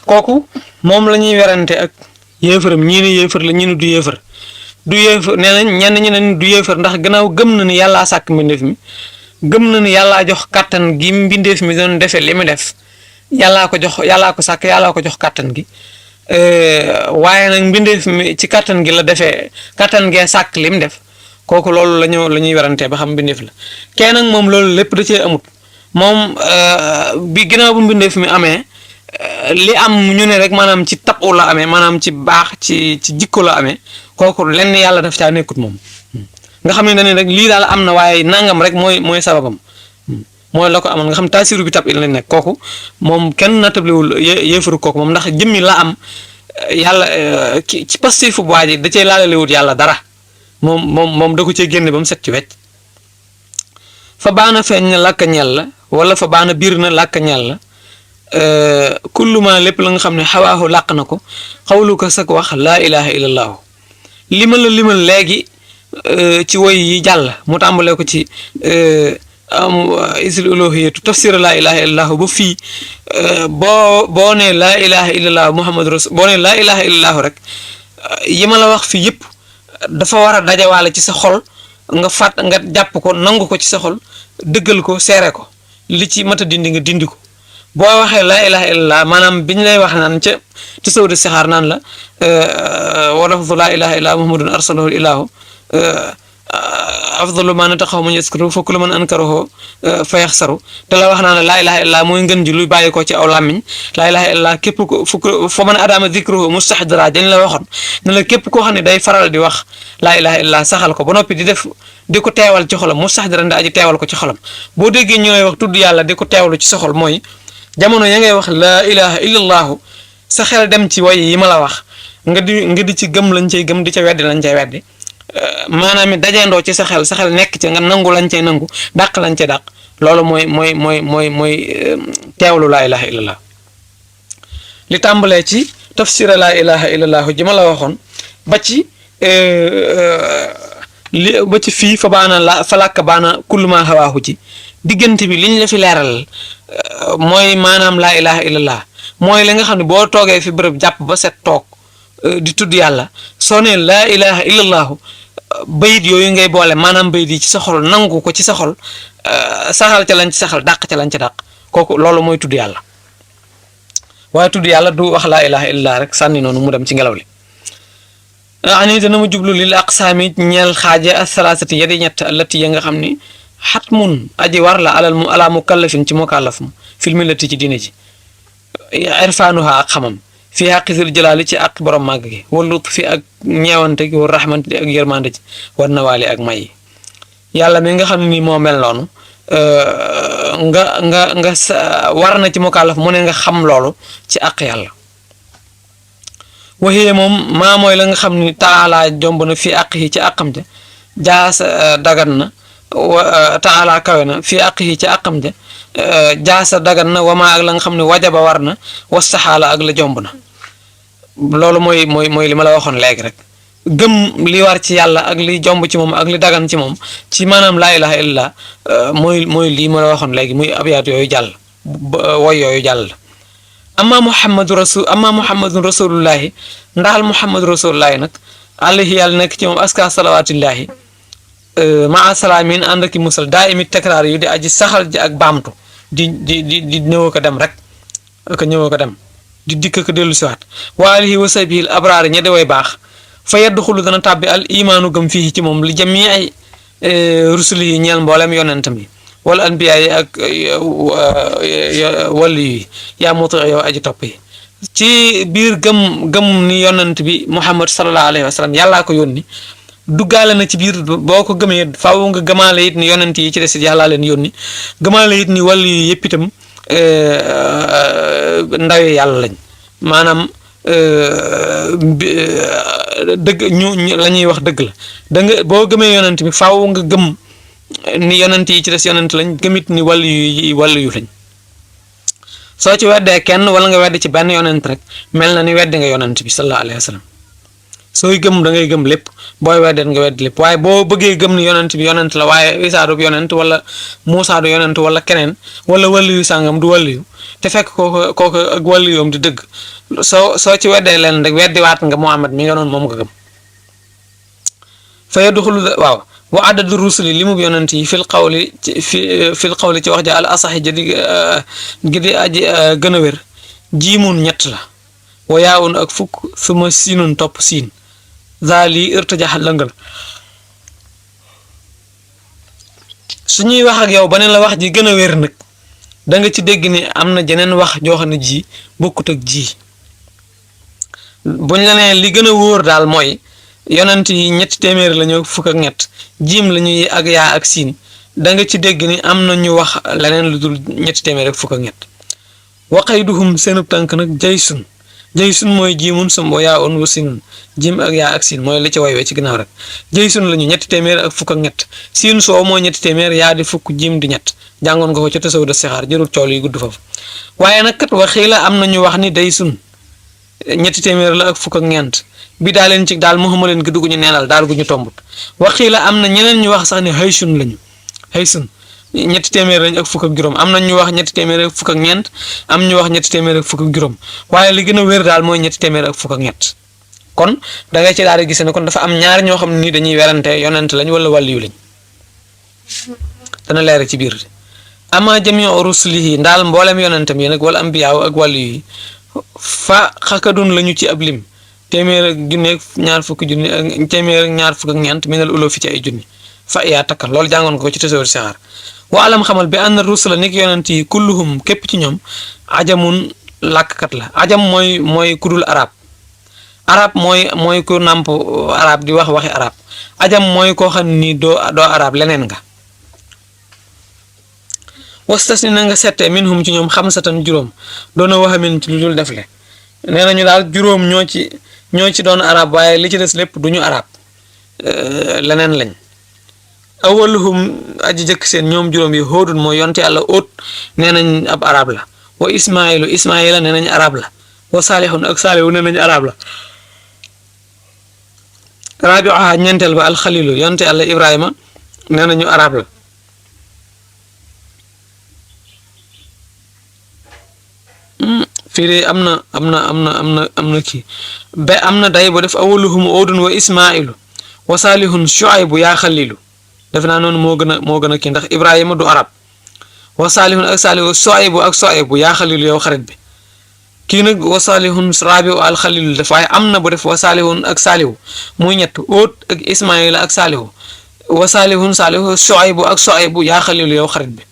kooku moom la ñuy werante ak yéefaram ñii ne yéefar la ñii ne du yéefar nee nañ ñenn ñi ne du yéefar ndax gannaaw gëm na ni yàllaa sàkk mbindeef mi gëm na ni yàllaa jox kàttan gi mbindeef mi doon defee li mu def yàllaa ko sàkk yàllaa ko jox kàttan gi waaye nag mbindeef mi ci kàttan gi la defee kàttan gee sàkk li mu def kooku loolu la ñuy werantee ba xam mbindeef la kenn nag moom loolu lépp da cee amut moom bi ginnaaw bu mbindeef mi amee li am ñu ne rek maanaam ci tabu la amee maanaam ci baax ci jikko la amee kooku lenn yàlla daf caa nekkut moom nga xam ne dañu rek lii daal am na waaye nangam rek mooy sababam mooy la ko amal nga xam taasiru bi tab il lañ nekk kooku moom kenn nattablewul yéefaru kooku moom ndax jëmmi la am yàlla ci pastifu bu waa ji da cee laalalewut yàlla dara moom da ko cee génne ba mu set ci wecc fa baana feeñ na làkka ñel la wala fa baana biir na làkka ñel la kulluma lépp la nga xam ne xawaahu làq na ko xawlu ko sak wax laa ilaha illallahu limal léegi ci woy yi jàll mu tàmbalee ko ci isil uluhiyatu tafsir laa ilaha illallahu ba fii boo ne laa ilaha illallahu muhammadu rasul boo ne laa ilaha illallahu rek yi ma la wax fii yëpp dafa war a dajawaale ci sa xol nga jàpp ko nangu ko ci sa xol dëggal ko seere ko li ci mat a dindi nga dindi ko boo waxee laa ilaha illallah maanaam biñ lay wax naan ca tasawudu sixaar naan la wa lafdu laa ilaha illa muhammadun arsalahu ilahu afdalu ma nataqaw man yaskuru fa kullu man ankarahu fa yaxsaru te la wax naa ne laa ilaha illallah mooy ngën ji luy bàyyi ko ci aw làmmiñ laa ilaha illallah képp ko fa man adama dikruhu mustahdara dañ la waxoon ne la képp koo xam ne day faral di wax laa ilaha illallah saxal ko ba noppi di ko teewal ci xolam mustahdara nda aji teewal ko ci xolam boo déggee ñu lay wax tudd yàlla di ko teewlu ci sa xol mooy jamono ya ngay wax laa ilaha illallahu sa xel dem ci way yi ma la wax nga di ci gëm lañ cay gëm di ca weddi lañ cay weddi maanaam dajeendoo ci sa xel nekk ci nga nangu lañ cay nangu dàq lañ cay dàq loolu mooy teewlu laa ilaha illallah li tàmbalee ci tafsira laa ilaha illallah ji ma la waxoon ba ci fii fa làkk baana kulluma hawaahu ci diggante bi liñ la fi leeral mooy maanaam laa ilaha illallah mooy li nga xam ne boo toogee fi bërëb jàpp ba set toog di tudd yàlla soo ne laa ilaha illallahu bayit yooyu ngay boole maanaam bayit yi ci sa xol nangu ko ci sa xol saxal ca lañ ci saxal dàq ca lañ ci dàq kooku loolu mooy tudd yàlla waaye tudd yàlla du wax laa ilaha illallah rek sànni noonu mu dem ci ngelaw li ani dana ma jublu lil aqsaami ñeel xaaje asalaasati yadi ñett allati ya nga xam ni xatmun aji war la ala mukallafin ci mukallaf mu fil millati ci diine ji irfaanuha ak xamam fii xaqisil jalaali ci ak borom màgg gi walut fi ak ñeewante gi war raxmante ak yërmande ji war nawaali ak may yi yàlla mi nga xam ne nii moo mel noonu nga war na ci mukallaf mu ne nga xam loolu ci àq yàlla waxee moom maa mooy la nga xam ni taala jomb na fii àq yi ci àqam ja jaasa dagan na taala kawe na fii àq yi ci àqam ja jaasa dagan na wamaa ak la nga xam ne wajaba war na wastaxaala ak la jomb na loolu mooy li ma la waxoon léegi rek gëm li war ci yàlla ak li jomb ci moom ak li dagan ci moom ci maanaam laa ilaha illallah mooy lii ma la waxoon léegi muy abiyaat yooyu jàll woy yooyu jàll amma muhammadun rasulullahi ndaxal muhammadu rasulullahi nag alayhi yàlla nekk ci moom aska salawatullahi maa salaamin ànd ak i musal daa imit tekraar yu di aji saxal ji ak baamtu di ñëw ko dem rek ak ñëw ko dem di dikk ko dellu siwaat wa alihi wa sahbihi al abraar ña di way baax fa yadxulu dana tàbbi al imaanu gëm fii ci moom li jamii ay rusuli yi ñeel mboolem yonentam yi wala anbiya yi ak wàllu yi yaa muti yow aji topp yi ci biir gëm ni yonent bi muhammad sallallahu alayhi wa sallam yàllaa ko yónni duggaale na ci biir boo ko gëmee faaw nga gëmaale it ni yonent yi ci des it yàllaa leen yónni gëmaale it ni wàllu yi yëpp itam ndawe yàlla lañ maanaam dëgg ñu la ñuy wax dëgg la da nga boo gëmee yonent bi faaw nga gëm ni yonent yi ci des yonent lañ gëmit ni wàllu yu lañ soo ci weddee kenn wala nga wedd ci benn yonent rek mel na ni weddi nga yonent bi sallallahu alayhi wa sallam sooy gëm da ngay gëm lépp booy weddet nga wedd lépp waaye boo bëggee gëm ni yonent bi yonent la waaye Isaa du yonent wala Muusaa du yonent wala keneen wala waliyu sàngam du waliyu te fekk kooku ak waliyum di dëgg soo ci weddee leen rek weddiwaat nga Muhammad mi nga noonu moom nga gëm fa yadxulu waaw wa adadu rusuli li mu yonent yi fil qawli ci wax ja al asaxi ja gi di aji gën a wér jiimun ñett la wa yaawun ak fukk suma siinun topp siin zaali irtajax lëngal su ñuy wax ak yow ba ne la wax ji gën a wér nag da nga ci dégg ni am na jeneen wax joo xam ne ji bokkut ak ji buñ la nee li gën a wóor daal mooy yonent yi ñetti téeméer la ñu fukk ak ñett jiim la ñuy ak yaa ak siin da nga ci dégg ni am na ñu wax leneen lu dul ñetti téeméer ak fukk ak ñett waqayduhum seenub tànk nag jaysun mooy jiimun sum wa yaa un wa siinun jiim ak yaa ak siin mooy li ci way we ci ginnaaw rek jaysun la ñu ñetti téeméer ak fukk ak ñett siin soo mooy ñetti téeméer yaa di fukk jiim di ñett jàngoon nga ko ca tasaw da sixaar jërul cool yi gudd foofu waaye nag kat waxii la am na ñu wax ni day sun ñetti téeméer la ak fukk ak ñeent bi daa leen ci daal muxuma leen gi dugg ñu neenal daal gu ñu tombut waxii la am na ñeneen ñu wax sax ne haysun lañu haysun ñetti téeméer lañ ak fukk ak juróom am na ñu wax ñetti téeméer ak fukk ak ñeent am ñu wax ñetti téeméer ak fukk ak juróom waaye li gën a wér daal mooy ñetti téeméer ak fukk ak ñett kon da ngay ci daal di gis ne kon dafa am ñaar ñoo xam ne nii dañuy werante yonent lañ wala wàlliyu lañ dana leer ci biir ama jamiu rusulihi ndaal mboolem yonentam yi nag wala ambiyaaw ak wàlliyu yi fa xakadun lañu ci ab lim téeméer ak junni ak ñaar fukki junni ak téeméer ak ñaar fukk ak ñeent minal ulo fi ci ay junni fa yaa takkal loolu jàngoon ko ci tasawur sixaar wa alam xamal bi anna rusula nekk yonent yi kulluhum képp ci ñoom ajamun làkkat la ajam mooy kudul arab mooy ku nàmp arab di wax waxi arab ajam mooy koo xam ni doo arab leneen nga wastasni na nga settee minhum ci ñoom xamsatan juróom doona waxamin ci lu dul def le nee nañu daal juróom ñoo ci doon arab waaye li ci des lépp du ñu arab leneen lañ awaluhum aji jëkk seen ñoom juróom yi hóodun mooy yonte yàlla óot nee nañ ab arab la wa ismaila nee nañ arab la wa saalihun ak saalihu nee nañ arab la rabiuha ñeenteel ba alxalilu yonte yàlla ibrahima nee nañu arab la fii de am na kii ba am na day bu def awaluhum óodun wa ismailu wa saalihun shuaybu yaa xalilu def naa noonu moo gën a kii ndax ibrahima du arab wa saalihun ak saalihu soaybu yaa xalilu yow xarit bi kii nag wa saalihun rabiu al xalilu def waaye am na bu def wa saalihun ak saalihu muy ñett óot ak ismaila ak saalihu wa saalihun saalihu soaybu ak soaybu yaa xalilu yow xarit bi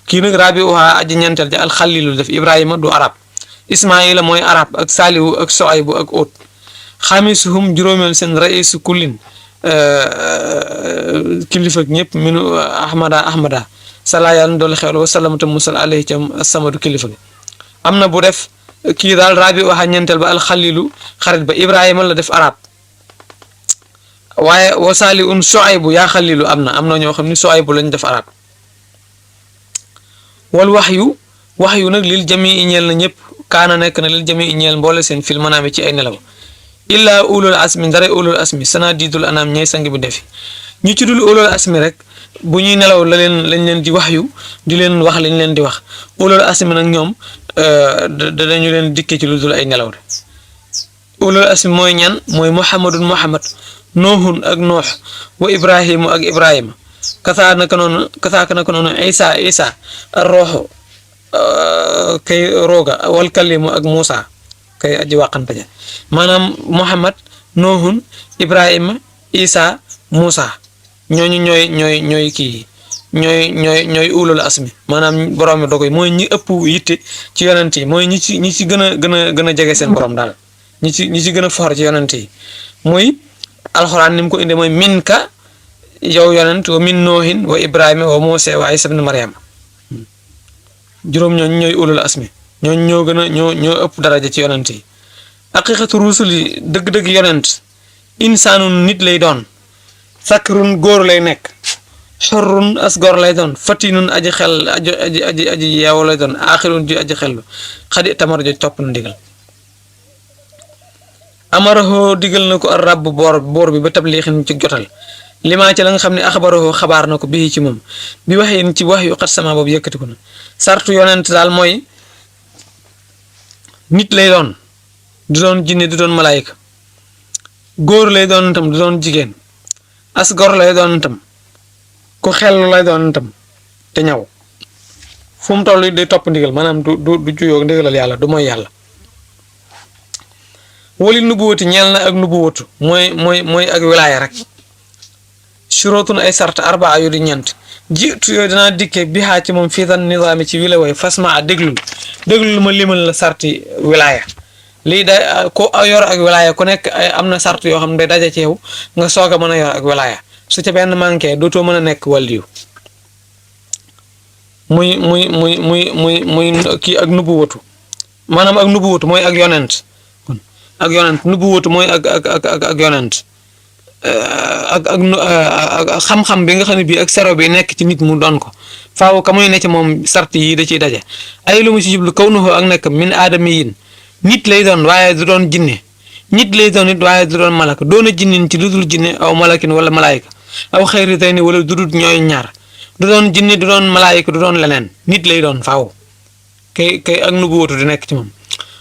kii nag rabiuha aji ñeenteel ja al xalilu def ibrahima du arab ismaila mooy arab ak saalihu ak soaybu ak óot xamisuhum juróomeel seen raisu kullin kilifa ñëpp minu ahmada sala yàlla doole xewal wa salamata musal alayhi cam samadu kilifa gi am na bu def kii daal rabi waxa ñeenteel ba alxalilu xarit ba ibrahima la def arab waaye wa sali un soaybu yaa xalilu am na ñoo xam ni soaybu lañ def arab wal waxyu nag lil jami ñeel na ñëpp kaana nekk na lil jami ñeel mboole seen fil manaami ci ay nelaw illa ulul asmi ndare ulul asmi sanadidul anam ñay sang bi defi ñu ci dul ulul asmi rek bu ñuy nelaw lañ leen di waxyu di leen wax lañ leen di wax ulul asmi nag ñoom dañu leen dikkee ci lu dul ay nelaw de ulul asmi mooy ñan mooy muhammadun muhammad noohun ak noox wa ibrahimu ak ibrahima kasaaka naka noonu isa ar rooxu kay rooga wal kalimu ak muusa kay aji wàqante ja maanaam muhammad noohun ibrahima isa muusa ñooñu ñooy kii ñooy ulul asmi maanaam borom mi dogoy mooy ñi ëpp yitte ci yonent yi mooy ñi ci gën a jege seen borom daal ñi ci gën a foor ci yonent yi muy alxuraan ni mu ko indee mooy min ka yow yonent wa min noohin wa ibrahima wa muusa wa isa ibn maryam juróom ñooñu ñooy ulul asmi ñoo ëpp daraja ci yonent yi haqiqatu rusuli dëgg-dëgg yonent insaanun nit lay doon sakrun góor lay nekk xorrun as góor lay doon fatinun aji xel aji yeewu lay doon aaxirun ji aji xellu xadi tamar joj topp na ndigal amarahu digal na ko ar rabb boor bi ba tabliixin ci jotal limaa ci la nga xam ne axbarahu xabaar na ko bii ci moom bi wax yéen ci wax yu xat sama boobu yëkkatiku na sartu yonent daal mooy nit lay doon du doon jinne du doon malaayika góor lay doon itam du doon jigéen as gor lay doon itam ku xel lay doon itam te ñaw fu mu toll day topp ndigal maanaam du juyoo ndigalal yàlla du mooy yàlla wali nubuwati ñeel na ak nubuwatu mooy ak wilaaya rek surotun ay sart arbaa yu di ñeent jiitu yooyu danaa dikkee bi xaa ci moom fii tan nizaami ci wila way fasma a déglul ma limal la sarti wilaaya lii da ku yor ak wilaaya ku nekk am na sart yoo xam ne day daje ci yow nga soog a mën a yor ak wilaaya su ca benn manqué dootoo mën a nekk waliyu muy kii ak nubuwatu maanaam ak nubuwatu mooy ak yonent ak yonent nubuwatu mooy ak yonent ak xam-xam bi nga xam ne bii ak sero bi nekk ci nit mu doon ko faaw ka muy ne ci moom sart yi da ciy daje ay lu mu ci jublu kaw nuhu ak nekk min aadami yin nit lay doon waaye du doon jinne nit lay doon nit waaye du doon malaka doon a jinnin ci lu dul jinne aw malakin wala malaayika aw xëyri tey ni wala du dul ñooy ñaar du doon jinne du doon malaayika du doon leneen nit lay doon faaw kay ak nubuwatu di nekk ci moom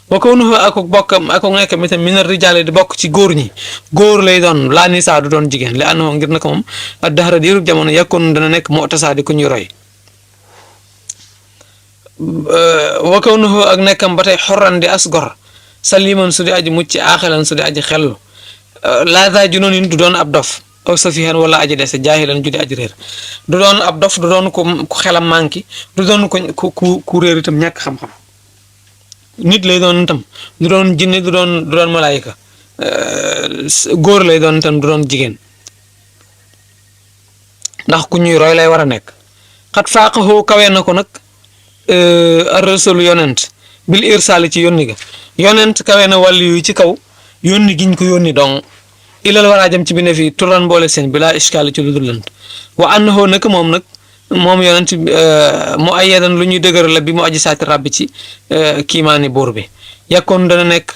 wa kaw nuhu ak bokkam ak nekk mi tam minar rijaale di bokk ci góor ñi góor lay doon laa nisaa du doon jigéen li ànd ngir na ko moom ak daxara diirub jamono yàkkoon dana nekk moo tasaa di ku ñuy roy wa kaw nuhu ak nekkam ba tey xorran di as gor saliman su di aji mucc aaxilan su di aji xellu laataa junoonin du doon ab dof aw safihan wala aji dese jaahilan ju di aji réer du doon ab dof du doon ku xelam manki du doon ku réer itam ñàkk xam-xam nit lay doon itam du doon jinne du doon malaayika góor lay doon itam du doon jigéen ndax ku ñuy roy lay war a nekk xat faaqahu kawee na ko nag ar-rasul yonent bil irsaali ci yónni ga yonent kawee na wàllu yu ci kaw yónni giñ ko yónni dong ilal war a jëm ci bi ne fii turan boole seen bilaa iskaali ci lu dul lant wa annahu nag moom yonent mu ay yedan lu ñuy dëgër la bi mu aji saati rabbi ci kiimaani buur bi yàkkoon dana nekk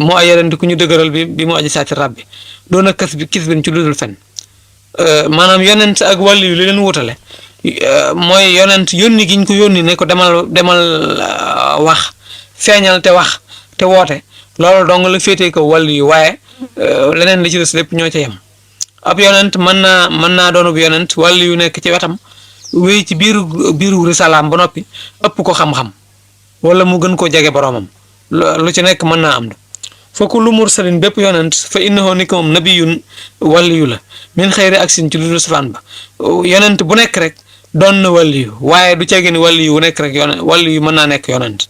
mu ay yedan ku ñu dëgëral bi mu aji saati rabbi doon a kis bin ci lu dul fen maanaam yonent ak wàllu yu li leen wutale mooy yonent yónni giñ ko yónni ne ko demal wax feeñal te wax te woote loolu dong la féetee ko wàllu yu waaye leneen li ci des lépp ñoo ca yem ab yonent mën naa doonub yonent wàllu yu nekk ci wetam wéy ci biiru risalaam ba noppi ëpp ko xam-xam wala mu gën koo jege boroomam lu ci nekk mën naa am fa kullu mursalin bépp yonent fa innahu ni ko moom nabiyun wàllu yu la min xëyri aksin ci lu dul safaan ba yonent bu nekk rek doon na wàllu yu waaye du ceegee ni wàllu yu bu nekk rek yonent wàllu yu mën naa nekk yonent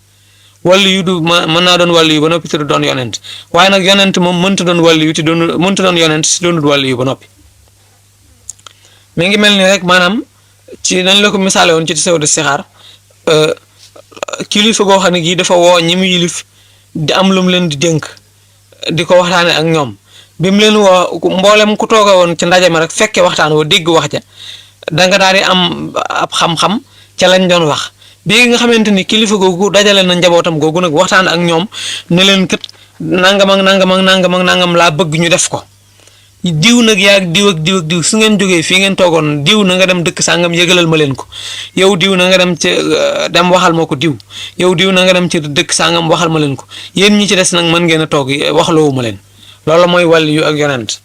wàllu yu du mën naa doon wàllu yu ba noppi te du doon yonent waaye nag yonent moom mënta doon wàllu yu te mënta doon yonent si doonul wàllu yu ba noppi mi ngi mel ni rek maanaam ci nañ la ko misaale woon ci tasawudu istixaar kilifa goo xam ne gii dafa woo ñi mu yilif di am lu mu leen di dénk di ko waxtaane ak ñoom bi mu leen woo mboolem ku tooga woon ci ndaje ma rek fekke waxtaan woo dégg wax ja danga daal di am ab xam-xam ca lañ doon wax bii nga xamante ni kilifa googu dajale na njabootam googu nag waxtaan ak ñoom ne leen kat nangam ak nangam ak nangam ak nangam laa bëgg ñu def ko diw nag yaa diw ak diw su ngeen jógee fii ngeen toogoon diw na nga dem dëkk sàngam yëgalal ma leen ko yow diw na nga dem ci dem waxal ma ko diw yow diw na nga dem ci dëkk sàngam waxal ma leen ko yéen ñi ci des nag mën ngeen a toog waxloowu ma leen loolu mooy wàllu yu ak yonent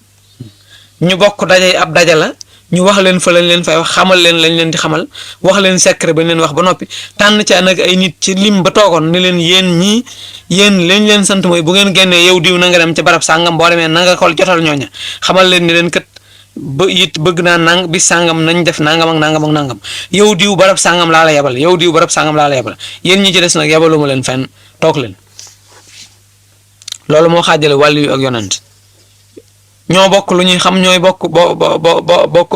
ñu bokk daje ab daja la ñu wax leen fa lañ leen fay wax xamal leen lañ leen di xamal wax leen secret ba leen wax ba noppi tànn ca nag ay nit ci lim ba toogoon ne leen yéen lañ leen sant mooy bu ngeen génnee yow diw na nga dem ca barab sàngam boo demee na nga ko jotal ñooña xamal leen ne leen kat bëgg naa bis sàngam nañ def nangam ak nangam ak nangam yow diw barab sàngam laa la yebal yow diw barab sàngam laa la yebal yéen ñi ci des nag yebaluma leen fenn toog leen loolu moo xaajale wàllu yu ak yonent ñoo bokk lu ñuy xam ñooy bokk bokk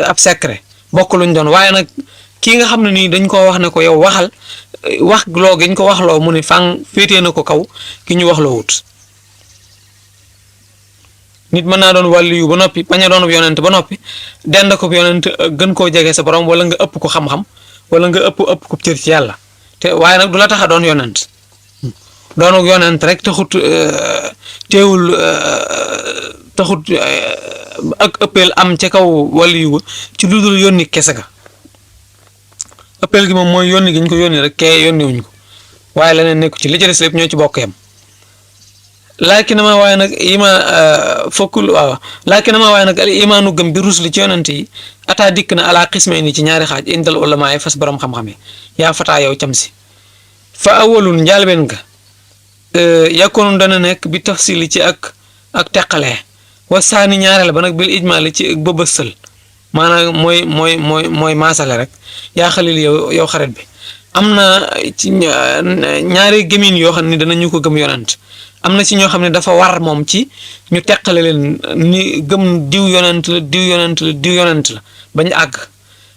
ab secret bokk luñ doon waaye nag kii nga xam ne nii dañ koo wax ne ko yow waxal wax loo giñ ko waxloo mu ni fang féetee na ko kaw ki ñu waxloo wut nit mën naa doon wàllu yu ba noppi bañ a doon yonent ba noppi dend ko yonent gën koo jege sa borom wala nga ëpp ko xam-xam wala nga ëpp ko cër ci yàlla te waaye nag du la tax a doon yonent doonu yonent rek taxut teewul taxut ak ëppeel am ca kaw waliyu ci lu dul yónni kese ga ëppeel gi moom mooy yónni gi ñu ko yónni rek kee yónni wuñ ko waaye leneen nekku ci li ci des lépp ñoo ci bokk yam laakinama waaye nag al imaanu gëm bi rusli ci yonent yi ataa dikk na ala xismay ni ci ñaari xaaj indal ulama yi fas borom xam-xam yi yaa fataa yow cam si fa awalun njaalbeen nga yakkoonu dana nekk bi tafsili ci ak teqalee wasaani ñaareel ba nag bil ijmaali ci bëbëstal maanaam mooy maasale rek yaa xalil yow xarit bi am na ci ñaari gëmin yoo xam ne danañu ko gëm yonent am na ci ñoo xam ne dafa war moom ci ñu teqale leen ni gëm diw yonent la bañ àgg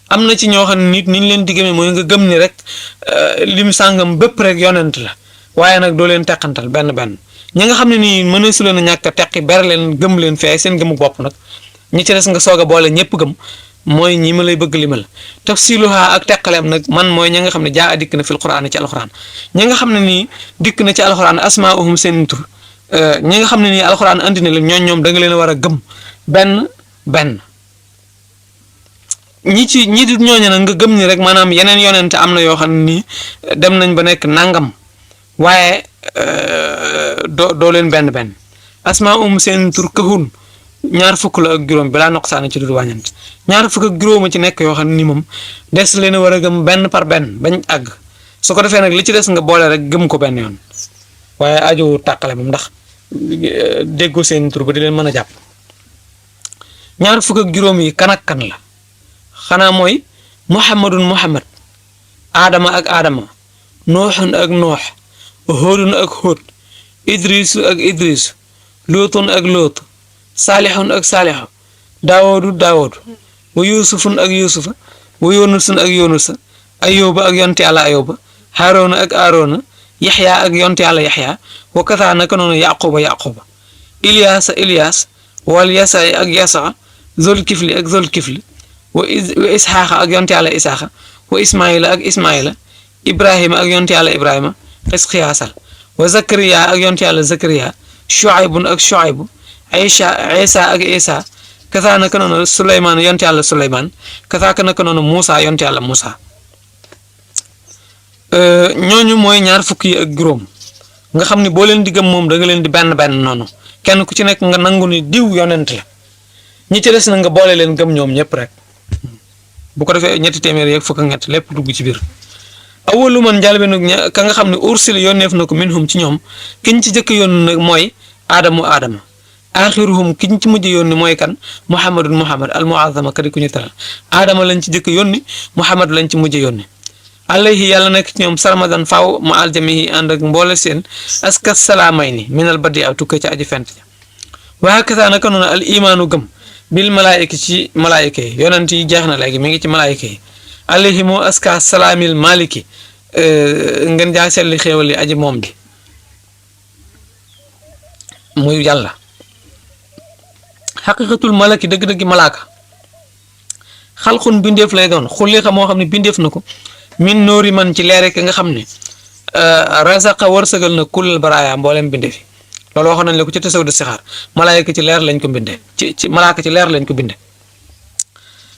am na ci ñoo xam ne nit ni ñu leen di gëmee mooy nga gëm ni rek lim sàngam bépp rek yonent la waaye nag doo leen teqantal benn ñi nga xam ne nii mëneesu leen a ñàkk a teqi ber leen gëm leen fee seen gëmu bopp nag ñi ci des nga soog a boole ñëpp gëm mooy ñi ma lay bëgg limal tafsiluha ak teqaleem nag man mooy ñi nga xam ne jaa a dikk na fil quraan ci alxuraan ñi nga xam ne nii dikk na ci alxuraan asmaahum seen tur ñi nga xam ne nii alxuraan andi na leen ñoom da nga leen a war a gëm benn ñi di ñooñu nag nga gëm ni rek maanaam yeneen yonent am na yoo xam ne nii dem nañ ba nekk nangam waaye doo leen benn asmaahum seen tur kahun ñaar fukk la ak juróom balaa noqsaani ci du wàññant ñaar fukk ak juróoma ci nekk yoo xam ne ni moom des leen a war a gëm benn par benn bañ àgg su ko defee nag li ci des nga boole rek gëm ko benn yoon waaye aju tàqale moom ndax déggoo seen tur ba di leen mën a jàpp ñaar fukk ak juróom yi kan ak kan la xanaa mooy muhammad aadama ak aadama nooxun ak noox hóodun ak hóod idrisu ak idris lootun ak loot saalixun ak saalixu daawoodu wa yuusufun ak yuusufa wa yoonusun ak yoonusa ayóoba ak yonte yàlla ayóoba haaroona ak aaroona yaxya ak yonte yàlla yaxya wa kasaa naka noonu yaquba ilias wal yasa ak yasa zolkifli ak zolkifli wa isxaaxa ak yonte yàlla isaaxa wa ismaila ak ismaila ibrahima ak yonte yàlla ibrahima xisqiyaasal wa zakariya ak yonte yàlla zakariya shuaybun ak shuaybu isa ak isa kasaa naka noonu suleymaan yonte yàlla suleymaan kasaa naka noonu muusa yonte yàlla muusa ñooñu mooy ñaar fukk yi ak juróom nga xam ni boo leen di gëm moom da nga leen di benn noonu kenn ku ci nekk nga nangu ni diw yonent la ñi ci des na nga boole leen gëm ñoom ñëpp rek bu ko defee ñetti téeméer yeeg fukk ak ñett lépp dugg ci biir awalu man njàlbeenu ka nga xam ne ursil yónneef na ko minhum ci ñoom kiñ ci jëkk yónni nag mooy aadama axiruhum kiñ ci mujj yónni mooy kan muhammad al muazama kadi ku ñu teral aadama lañ ci jëkk yónni muhammad lañ ci mujj yónni alayhi yàlla nekk ci ñoom sarmadan faaw ma aljamihi ànd ak mboole seen aska salaamay ni minal badi aw tukkee ci aji fent ja waa kasaa naka noonu al imaanu gëm bil malaayika ci malaayika yi yonent yi jeex na léegi mi ngi ci malaayika yi alayhi moo aska salaamil maliki ngeen jaa selli xéewal yi aji moom gi muy yàlla xaqiqatul malaki dëgg-dëggi malaaka xalxun bindeef lay doon xuliqa moo xam ne bindeef na ko min nóori man ci leere ki nga xam ne rasaqa wërsëgal na kullal baraaya mboolem bindeef yi loolu waxoon nañ la ko ci tasaw de sixaar malaayika ci leer lañ ko bindee ci malaaka ci leer lañ ko bindee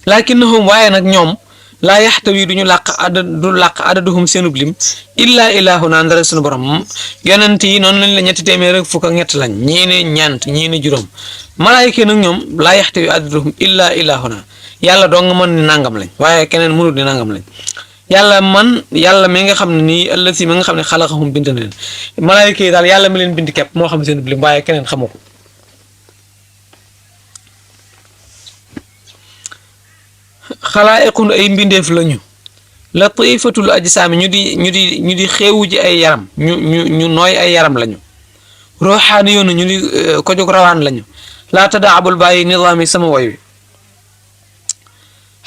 lakinnahum waaye nag ñoom laa yaxtawi du làq adaduhum seenub lim illaa ilaahuna ndara suñu borom yonent yi noonu lañ la ñetti téeméer rek fukk ak ñett lañ ñii ne ñeent ñii ne juróom malaayika nag ñoom laa yaxtawi adaduhum illaa ilaahuna yàlla doo nga mën ni nangam lañ waaye keneen mënul ni nangam lañ yàlla mi nga xam ne nii allati mi nga xam ne xalaqahum bind na leen malaayika yi daal yàlla mi leen bind képp moo xam seenub lim waaye keneen xamu ko xalaa'iqun ay mbindeef lañu latifatul ajsaami ñu di xeewu ji ay yaram ñu nooy ay yaram lañu ruuxaani yoonu ñu di ko jóg rawaan lañu laa tadaabul bàyyi nidaami sama woy wi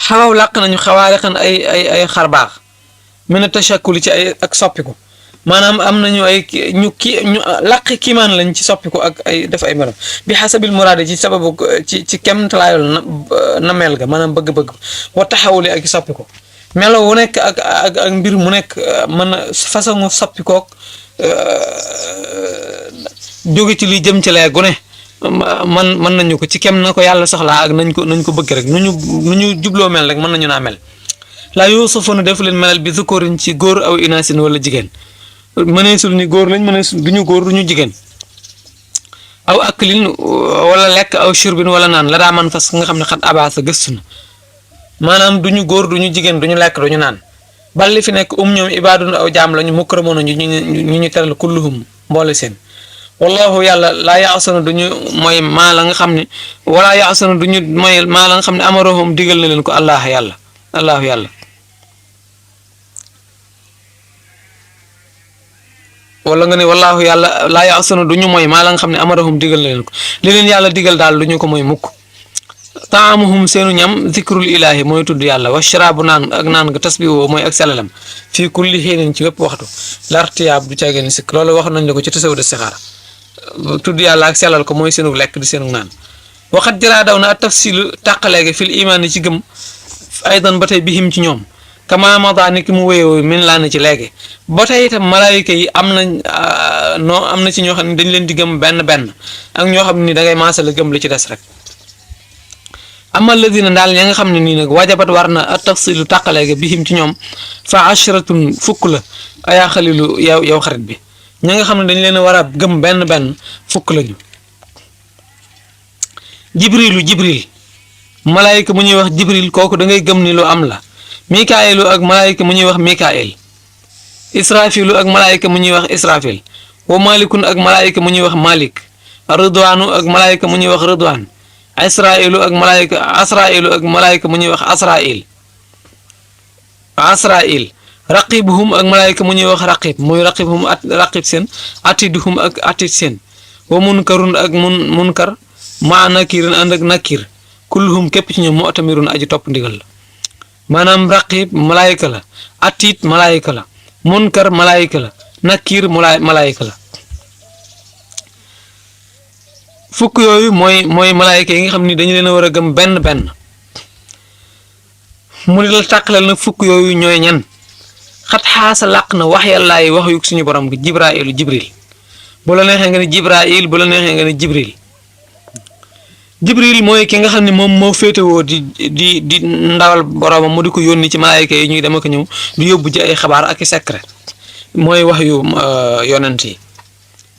xawaw làq nañu xawaariqan ay xarbaax mën a tashakkuli ci ay ak soppiku maanaam am nañu ñu làq kiimaan lañ ci soppiku ak ay def ay melo bi xasabil muraade ci sababu ci kemtalaayol na mel ga maanaam bëgg-bëgg wa taxawuli ak soppiku melo wu nekk ak mbir mu nekk mën a façon soppikook jóge ci li jëm ci lee gu ne mën nañu ko ci kem na ko yàlla soxlaa ak nañ ko bëgg rek nu ñu jubloo mel rek mën nañu naa mel laa yuusafuuna def leen melal bi zukoorin ci góor aw inaasin wala jigéen mëneesul ni góor lañ mëneesul du ñu góor du ñu jigéen aw aklin wala lekk aw shurbin wala naan la daa man fas nga xam ne xat abaasa gëstu na maanaam du ñu góor du ñu jigéen du ñu lekk du ñu naan balli fi nekk ñoom ibaadun aw jaam lañu mukramuuna ñu teral kulluhum mboole seen wallahu yàlla laa yaasuna du ñu mooy maa la nga xam ne wala yaasuna du ñu mooy maa la nga xam ne amarohum digal na leen ko allahu yàlla wala nga ne wallaahu yàlla laa yaasuna du ñu mooy maa la nga xam ne amarahum digal na leen ko li leen yàlla digal daal du ñu ko mooy mukk taamuhum seenu ñam zikrul ilaahi mooy tudd yàlla wa sharaabu naan nga tasbihu mooy ak selalam fii kulli xiinin ci wépp waxtu lartiyaab du caageen sikk loolu wax nañ la ko ci tasawud istixaara tudd yàlla ak selal ko mooy seenu lekk di seenu naan waxat jëraa daw na at tafsilu tàqaleegi fil imaan ci gëm aydan ba tey bihim ci ñoom kama mada ni ki mu wéyoo min laa na ci léegi ba tey itam malaayika yi am na ci ñoo xam ne dañ leen di gëm benn ak ñoo xam ne da ngay maasala gëm li ci des rek amal ladina daal ña nga xam ne nii nag wajabat war na at tafsilu tàqaleegi bihim ci ñoom fa ashratun fukk la ayaa xalilu yow xarit bi ña nga xam ne dañ leen a war a gëm benn fukk lañu jibril malaayika mu ñuy wax jibril kooku da ngay gëm ni lu am la mikaayilu ak malaayika mu ñuy wax mikaayil israfilu ak malaayika mu ñuy wax israfil wa malikun ak malaayika mu ñuy wax malik ridwaanu ak malaayika mu ñuy wax ridwaan asrailu ak malaayika mu ñuy wax asrail raqibuhum ak malaayika mu ñuy wax raqib muy raqibhum raqib seen atiduhum ak atid seen wa munkarun ak munkar maa nakirin ànd ak nakir kulluhum képp ci ñoom moo atamirun aji topp ndigal la maanaam raqib malaayika la atid malaayika la munkar malaayika la nakir malaayika la fukk yooyu mooy malaayika yi nga xam ni dañu leen a war a gëm benn mu ne la tàqaleel nag fukk yooyu ñooy ñan xat xaasa làq na wax yàllaay wax yu suñu borom gi jibril bu la neexee nga ne jibrail bu la neexee nga ne jibril mooy ki nga xam ne moom moo féetewoo di ndawal boromam mu di ko yónni ci malaayika yi ñuy dem ak ñëw di yóbbu ji ay xabaar ak i secret mooy wax yu yonent yi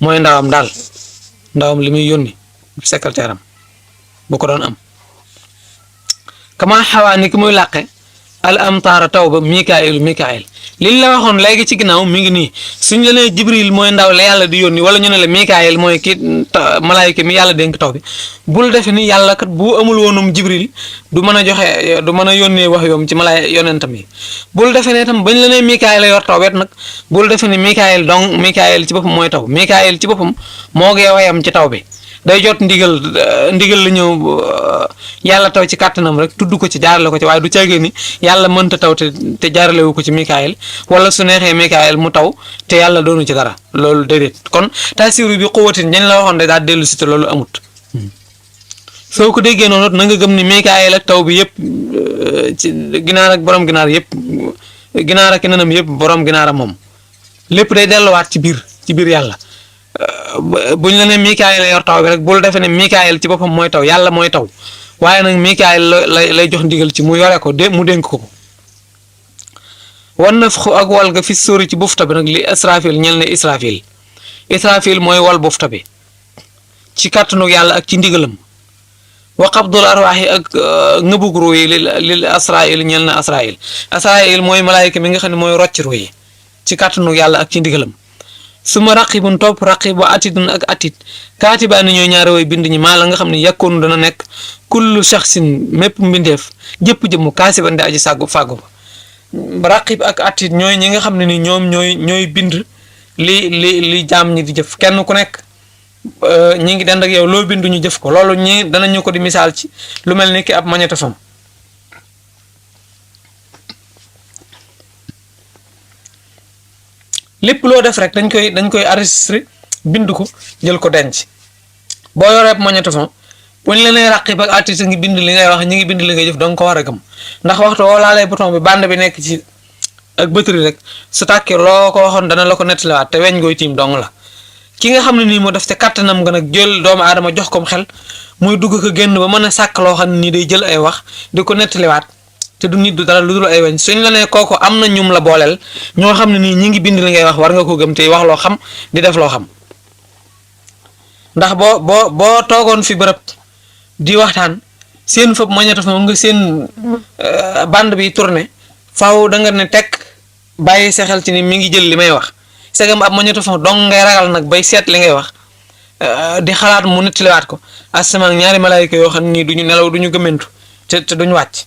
mooy ndawam li muy yónni secrétaire am bu ko doon am kama xawaa ni ki muy làqe al amtaara taw ba mikaayil liñ la waxoon léegi ci ginnaaw mi ngi nii suñ la nee jibril mooy ndaw la yàlla di yónni wala ñu ne la mikaayil mooy ki malaayika mi yàlla dénk taw bi bul defe ni yàlla kat bu amul woonum jibril du mën a yónnee wax yoom ci yonentam yi bul defe ne tam bañ la nee mikaayil yor taw wet nag bul defe ni mikaayil ci boppam mooy taw mikaayil ci boppam moo ngi wayam ci taw bi day jot ndigal la ñëw yàlla taw ci kàttanam rek tudd ko ci jaarale ko ci waaye du caagee ni yàlla mënta taw te jaarale wu ko ci mikaayil wala su neexee mikaayil mu taw te yàlla doonu ci dara loolu déedéet kon taasiru bi xuwatin ñañ la waxoon de daal dellu si te loolu amut soo ko déggee noonu na nga gëm ni mikaayil ak taw bi yëpp ci ginaar ak borom ginaar yëpp ginaar ak nenam yëpp borom ginaaram moom lépp day delluwaat ci biir yàlla buñ la ne mikaayil yor taw bi rek bul defe ne mikaayil ci boppam mooy taw yàlla mooy taw waaye nag mikaayil lay jox ndigal ci mu yore ko mu dénk ko wan nafxu ak wal ga fi sóori ci bufta bi nag li israfil ñel ne israfil mooy wal bufta bi ci kàttanu yàlla ak ci ndigalam wa qabdul arwaaxi ak ngëbug ruu yi lil asrail ñel na asrail mooy malaayika mi nga xam ne mooy rocc ruu yi ci kàttanu yàlla ak ci ndigalam suma raqibun topp raqib wa atidun ak atid kaatibaani ñooy ñaari way bind ñi maa la nga xam ne yàkkoonu dana nekk kullu shaxsin mépp mbindeef jëpp jëmm kaasiban di aji fàggu ba raqib ak atid ñooy ñi nga xam ne ni ñoom ñooy bind li jaam ñi di jëf kenn ku nekk ñi ngi dend ak yow loo bind ñu jëf ko loolu ñi danañu ko di misaal ci lu mel ni ki ab magnétophone lépp loo def rek dañ koy enregistré bind ko jël ko denc boo yoree magnétophone bu ñu la nee raqib ak artiste ngi bind li ngay wax ñi ngi bind li ngay jëf danga ko war a gëm ndax waxtu woo laalee bouton bi bande bi nekk ci ak batterie rek su tàkkee loo ko waxoon dana la ko nettaliwaat te weñ gooy tiim dong la. ki nga xam ne nii moo def te kattanam nga nag jël doomu aadama jox kom xel muy dugg ko génn ba mën a sàkk loo xam ne nii day jël ay wax di ko nettaliwaat te du nit du dara lu dul ay weñ suñ la nee kooku am na ñum la booleel ñoo xam ne nii ñi ngi bind li ngay wax war nga ko gëm te wax loo xam di def loo xam ndax boo toogoon fi bërëb di waxtaan seen fëpp magnétophone nga seen bande bi tourné faaw da nga ne tekk bàyyi sa xel ci ni mi ngi jël li may wax segam ab magnétophone dong ngay ragal nag bay seet li ngay wax di xalaat mu nettaliwaat ko asamaan ñaari malaayika yoo xam ne nii duñu nelaw duñu gëmmentu te duñu wàcc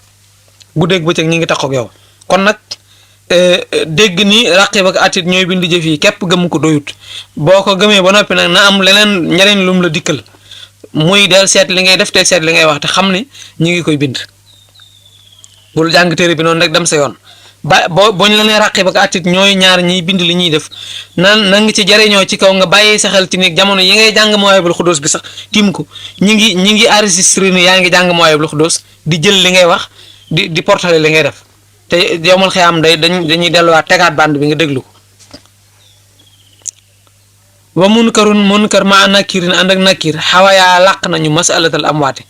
guddeeg bëccëg ñi ngi taxaw ak yow kon nag dégg ni raqib ak atit ñooy bind jëf yi képp gëm ko doyut boo ko gëmee ba noppi nag na am leneen njariñ lum la dikkal muy del seet li ngay def te seet li ngay wax te xam ne ñi ngi koy bind bul jàng téere bi noonu rek dem sa yoon boo ñu la nee raqib ak atit ñooy ñaar ñiy bind li ñuy def na nga ci jariñoo ci kaw nga bàyyi sa xel ci ni jamono yi ngay jàng Mawaahibul Xudóos gi sax tiim ko ñi ngi enregistré ni yaa ngi jàng Mawaahibul Xudóos di jël li ngay wax di portale li ngay def te yowmal xiyaam dañuy delluwaat tegaat bande bi nga déglu ko wa munkar ma nakirin ànd ak nakir xawayaa làq nañu masalatal amwaate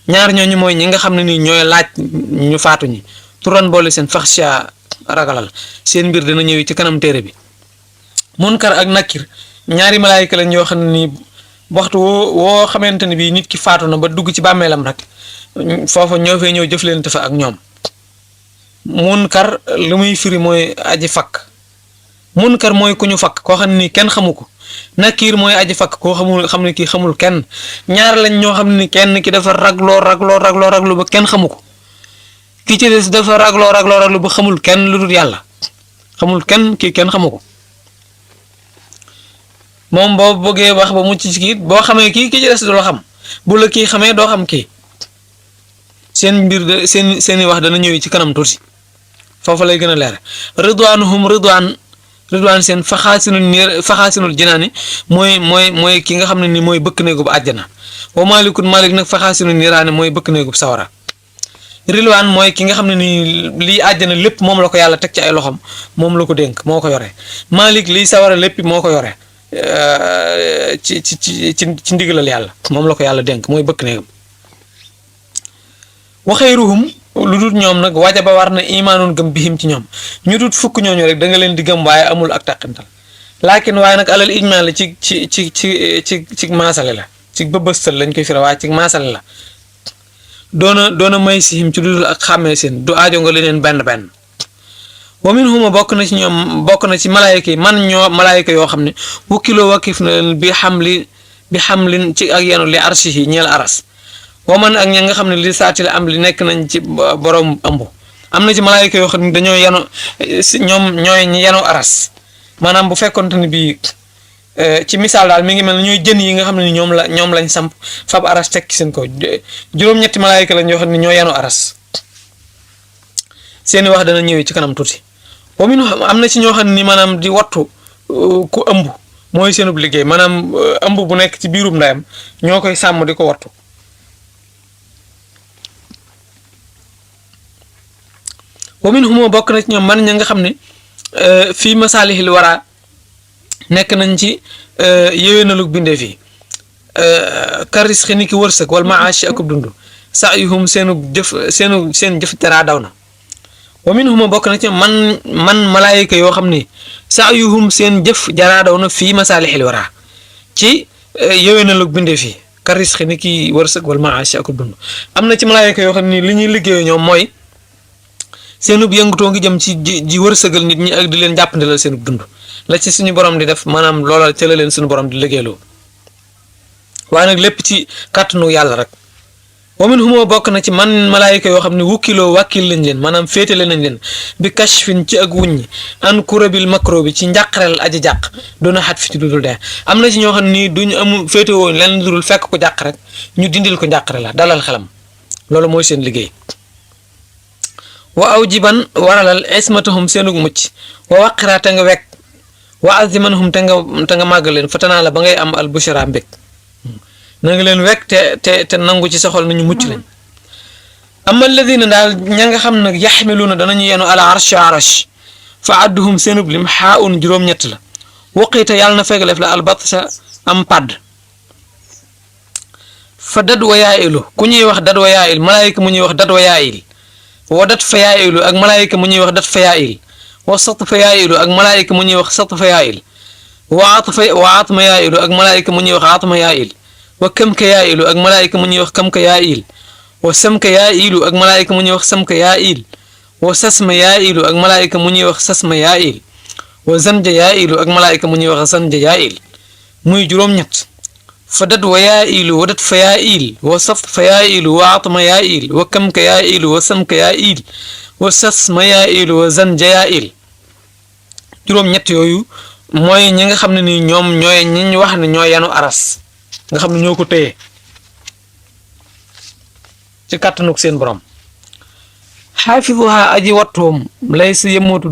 ñaar ñooñu mooy ñi nga xam ne nii ñooy laaj ñu faatu ñi turan boole seen faxsha ragalal seen mbir dina ñëw ci kanam téere bi munkar ak nakir ñaari malaayika lañ yoo xam ne nii waxtu woo xamante ne bii nit ki faatu na ba dugg ci bàmmeelam rek foofa ñoo fee ñëw jëflante fa ak ñoom munkar lu muy firi mooy aji fakk munkar mooy ku ñu fakk koo xam ne nii kenn xamu ko nakir mooy aji fakk koo xam ne kii xamul kenn ñaar lañ ñoo xam ne ni kenn ki dafa raglu ba kenn xamu ko ki ci des dafa raglu ba xamul kenn lu dul yàlla xamul kenn kii kenn xamu ko moom boo bëggee wax ba mucc ci kii boo xamee kii ki ci des du la xam bu la kii xamee doo xam kii seen mbir de seeni wax dana ñëw ci kanam tuuti foofu lay gën a leer ridwaan seen faxaasinul jinaani mooy ki nga xam ne ni mooy bëkk néegub àjjana wa malik nag faxaasinul niiraani mooy bëkk néegub sawara rilwaan mooy ki nga xam ne ni lii àjjana lépp moom la ko yàlla teg ci ay loxom moom la ko dénk moo ko yore malik lii sawara lépp moo ko yore ci ndigalal yàlla moom la ko yàlla dénk mooy bëkk néegam waxeyruhum lu dul ñoom nag wajaba war na imaanoon gëm bihim ci ñoom ñu dut fukk ñooñu rek da nga leen di gëm waaye amul ak tàqantal laakin waaye nag alal ijmaan la ci maasale la ci bëbëstal lañ koy fira waaye ci maasale la doona may sihim ci lu dul ak xàmmee seen du aajo nga leen benn wa minhuma bokk na ci malaayika yi malaayika yoo xam ne wukkiloo wakif na leen bi xamlin ci ak yenu li arsihi ñeel aras waman ak ña nga xam ne li saatil am li nekk nañ ci borom ëmb am na ci malaayika yoo xam ne dañoo yenu ñoom ñooy ñi yenu aras maanaam bu fekkonte ne bii ci misaal daal mi ngi mel ne ñooy jën yi nga xam ne ñoom lañ samp fab aras teg ci seen kaw juróom-ñetti malaayika lañ yoo xam ne ñoo yenu aras seeni wax dana ñëwee ci kanam tuuti wa min am na ci ñoo xam ne ni maanaam di wattu ku ëmb mooy seenub liggéey maanaam ëmb bu nekk ci biirum ndeyam ñoo koy sàmm di ko wattu wa minhum bokk na ci ñoom man ña nga xam ne fii masaalihil wara nekk nañ ci yéwénalug bindee fii karis xi ni ki wërsëg wal maash akub dund sa'yuhum seen jëf teraa daw na wa minhum bokk na ci man malaayika yoo xam ne sa'yuhum seen jëf jaraa daw na fii masaalihil wara ci yéwénalug bindee fii karis xi ni ki wërsëg wal maash akub dund am na ci malaayika yoo xam ne li ñuy liggéeyoo ñoom mooy seenub yëngutoo ngi jëm ci ji wërsëgal nit ñi ak di leen jàppandilal seenub dund la ci suñu borom di def maanaam loola ca la leen suñu borom di liggéeyloo waaye nag lépp ci kàttanu yàlla rek wa minhum bokk na ci man malaayika yoo xam ne wukkiloo wàkkil lañ leen maanaam féetale nañ leen bi kashfin ci ak wuññi an kurabil makro bi ci njàqareel aji jàq doona xat fi ci dudul dee am na ci ñoo xam ne nii duñu amul féetewoo leen dudul fekk ko jàq rek ñu dindil ko njàqare la dalal xelam loolu mooy seen liggéey wa aw jiban waralal ismatahum seenug mucc wa waqira te nga wekk wa azimanhum te nga màgg leen fatanaa la ba ngay am al bushra mbég na nga leen wekk te nangu ci sa xol nañu mucc lañ amma alladina daal ña nga xam nag yaxmiluuna danañu yenu ala arsh fa adduhum seenub lim xaaun juróom-ñett la waqiita yàlla na fegaleef la albatsa am padd fa dad wa yaa'ilu ku ñuy wax dad wa yaa'il malaayika mu ñuy wax dad wa yaa'il wa dat fa yaa'ilu ak malaayika mu ñuy wax dat fa yaa'il wa sat fa yaa'ilu ak malaayika mu ñuy wax sat fa yaa'il wa atma yaa'ilu ak malaayika mu ñuy wax atma yaa'il wa kamka yaa'ilu ak malaayika mu ñuy wax kamka yaa'il wa samka yaa'ilu ak malaayika mu ñuy wax samka yaa'il wa sasma yaa'ilu ak malaayika mu ñuy wax sasma yaa'il wa zanja yaa'ilu ak malaayika mu ñuy wax zanja yaa'il muy juróom-ñett fa dad wa yaa'ilu wa dat fa yaa'il wa sat fa yaa'ilu wa atma yaa'il wa kamka yaa'ilu wa samka yaa'il wa sasma yaa'ilu wa zanja yaa'il juróom-ñett yooyu mooy ñi nga xam ne ni ñoom ñooy ñi ñu wax ne ñooy yanu aras nga xam ne ñoo ko téye ci kàttanug seen borom xaafiduha aji wattoom lay sa yemootu